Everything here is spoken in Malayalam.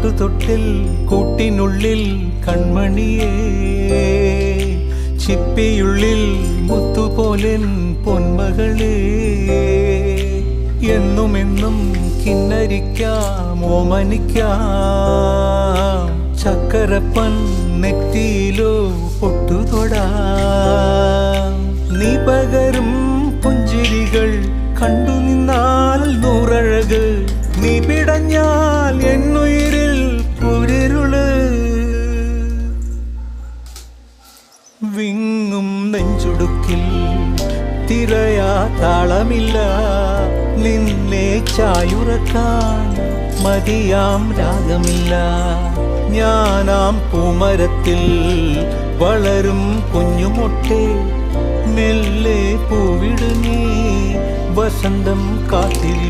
കാട്ടുതൊട്ടിൽ കൂട്ടിനുള്ളിൽ കൺമണിയേ, ചിപ്പിയുള്ളിൽ മുത്തുപോലെൻ പൊന്മകളേ, എന്നുമെന്നും കിന്നരിക്കാം ഓമനിക്കാം, ചക്കരപ്പൻ നെറ്റിയിലോ പൊട്ടുതൊടാം. നീ പകരും പുഞ്ചിരികൾ കണ്ടു നിന്നാൽ നൂറഴക്, നീ പിടഞ്ഞാൽ എന്നുയിരിൽ പുരിരുള്. വിങ്ങും നെഞ്ചുടുക്കിൽ തിരയാ താളമില്ല, നിന്നെ ചായുറക്കാൻ മതിയാം രാഗമില്ല. ഞാനാം പൂമരത്തിൽ വളരും കുഞ്ഞുമൊട്ടെ, മെല്ലെ പൂവിടുന്നീ വസന്തം കാത്തില്ല.